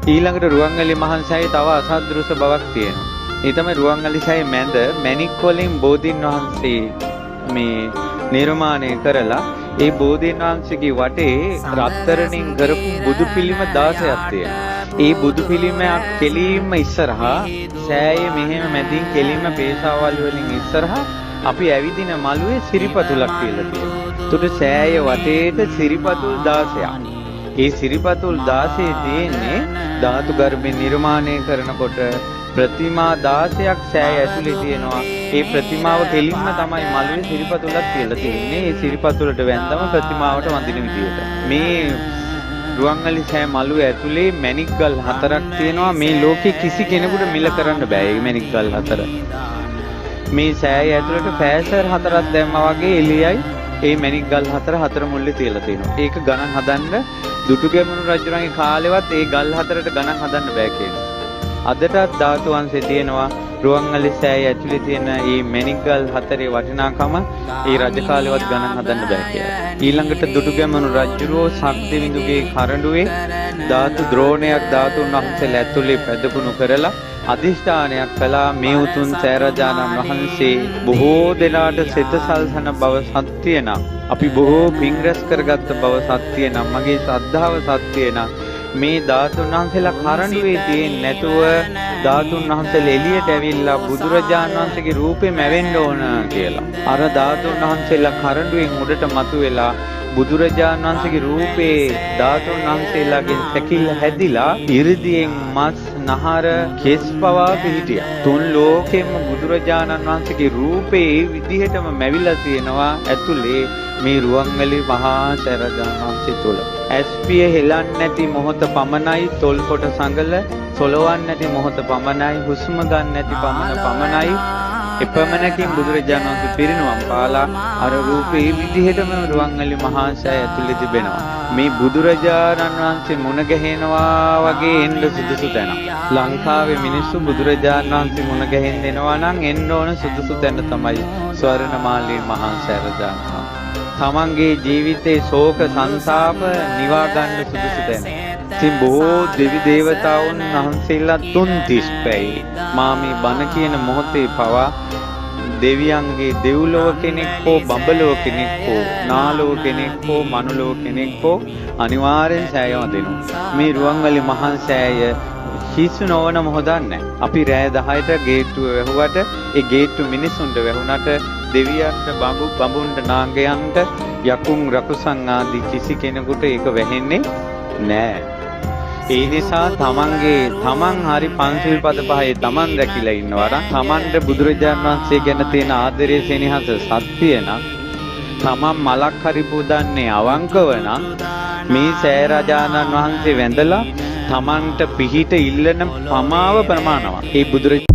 ඊළඟට රුවන්වැලි මහන්සෑයේ තව අසද්දෘස බවක් තියෙනවා. ඒ තමයි රුවන්වැලි සෑයේ මැද මැණික් වලින් බෝධීන් වහන්සේ මේ නිර්මාණය කරලා ඒ බෝධීන් වහන්සේගේ වටේ රත්තරණින් කරපු බුදු පිළිම 16ක් තියෙනවා. ඒ බුදු පිළිම කෙලින්ම ඉස්සරහා සෑයේ මෙහෙම මැදින් කෙලින්ම පේසාවල් වලින් ඉස්සරහා අපි ඇවිදින මළුවේ සිරිපතුලක් කියලා තියෙනවා. ඒතකොට සෑයේ වටේට සිරිපතුල් 16ක්. ඒ සිරිපතුල් 16 තියෙන්නේ ධාතු ගර්භයෙන් නිර්මාණය කරනකොට ප්‍රතිමා 16ක් සෑය ඇතුලේ තියෙනවා. ඒ ප්‍රතිමාව කෙලින්ම තමයි මළුවේ සිරිපතුලක් කියලා තියෙන්නේ. ඒ සිරිපතුලට වැන්දම ප්‍රතිමාවට වඳින විදියට. මේ රුවන්වැලි සෑ මළුවේ ඇතුලේ මැණික් ගල් 4ක් තියෙනවා. මේ ලෝකේ කිසි කෙනෙකුට මිල කරන්න බෑ මේ මැණික් ගල් 4. මේ සෑය ඇතුලට ෆෑසර් 4ක් දැම්මා වගේ එළියයි ඒ මැණික් ගල් 4 මුල්ලේ තියලා තියෙනවා. ඒක ගණන් හදන්න දුටුගැමුණු රජුගේ කාලෙවත් ඒ ගල් 4ට ගණන් හදන්න බෑ කියනවා. අදටත් ධාතු වංශේ තියෙනවා රුවන්වැලි සෑය ඇතුලේ තියෙන මේ මැණික් ගල් 4 වටිනාකම ඒ රජ කාලෙවත් ගණන් හදන්න බෑ කියලා. ඊළඟට දුටුගැමුණු රජුරෝ සක්දෙවිඳුගේ කරඬුවේ ධාතු ද්‍රෝණයක් ධාතුන් වහන්සේලා ඇතුලේ පැදකුණු කරලා අධිෂ්ඨානයක් කළා මේ උතුම් සෑරජානන් වහන්සේ බොහෝ දෙනාට සිත සල්සන බව සත්‍ය නම් අපි බොහෝ පින් රැස් කරගත්ත බව සත්‍ය නම් මගේ ශ්‍රද්ධාව සත්‍ය නම් මේ ධාතුන් වහන්සේලා කරඬුවේ තියෙන්නේ නැතුව ධාතුන් වහන්සේලා එළියට ඇවිල්ලා බුදුරජාණන් වහන්සේගේ රූපේ මැවෙන්න ඕන කියලා. අර ධාතුන් වහන්සේලා කරඬුවෙන් උඩට මතුවෙලා බුදුරජාණන් වහන්සේගේ රූපේ ධාතුන් වහන්සේලාගෙන් සැකිල්ල හැදිලා 이르දියෙන් මස් නහර කෙස් පවා පිහිටියා. තුන් ලෝකෙම බුදුරජාණන් වහන්සේගේ රූපේ ඒ විදිහටම මැවිලා තියෙනවා ඇතුලේ මේ රුවන්වැලි මහා සෑරජාණන් වහන්සේ තුල. ඇස්පිය හෙලන්නේ නැති මොහොත පමණයි තොල් කොට සංගල සොලවන්නේ නැති මොහොත පමණයි හුස්ම ගන්න නැති පමණයි එපමණකින් බුදුරජාණන් වහන්සේ පිරිනුවම් පාලා අර රූපේ මේ විදිහටම රුවන්වැලි මහා සෑය ඇතුලේ තිබෙනවා. මේ බුදුරජාණන් වහන්සේ මුණ ගැහෙනවා වගේ එන්න සුදුසු තැන. ලංකාවේ මිනිස්සු බුදුරජාණන් වහන්සේ මුණ ගැහෙන්න එනවා නම් එන්න ඕන සුදුසු තැන තමයි ස්වර්ණමාලී මහා සෑරජාණන් වහන්සේ. තමන්ගේ ජීවිතේ ශෝක සංසාප නිවා ගන්න සුදුසු තැන. ඉතින් බොහෝ දෙවි දේවතාවුන් වහන්සේලා 330යි. මා මේ බණ කියන මොහොතේ පවා දෙවියන්ගේ දෙව්ලොව කෙනෙක් හෝ බඹලොව කෙනෙක් හෝ නාලොව කෙනෙක් හෝ මනුලොව කෙනෙක් හෝ අනිවාර්යෙන් සෑය වදිනවා. මේ රුවන්වැලි මහා සෑය හිසු නොවන මොහොතක් නැහැ. අපි රෑ 10ට ගේට්ටුව වැහුවට ඒ ගේට්ටුව මිනිසුන්ට වැහුණට දෙවියන්ට බඹුන්ට නාගයන්ට යකුන් රකුසන් ආදී කිසි කෙනෙකුට ඒක වැහෙන්නේ නැහැ. ඒ නිසා තමන් හරි පංචශීල පද පහේ තමන් දැකිලා ඉන්නවා නම් තමන්ට බුදුරජාණන් වහන්සේ ගැන තියෙන ආදරය සෙනෙහස සත්‍ය නම් තමන් මලක් හරි පුදන්නේ අවංකව නම් මේ සෑරජානන් වහන්සේ වැඳලා තමන්ට පිහිට ඉල්ලන පමාව ප්‍රමාණවත්. ඒ බුදුරජාණන්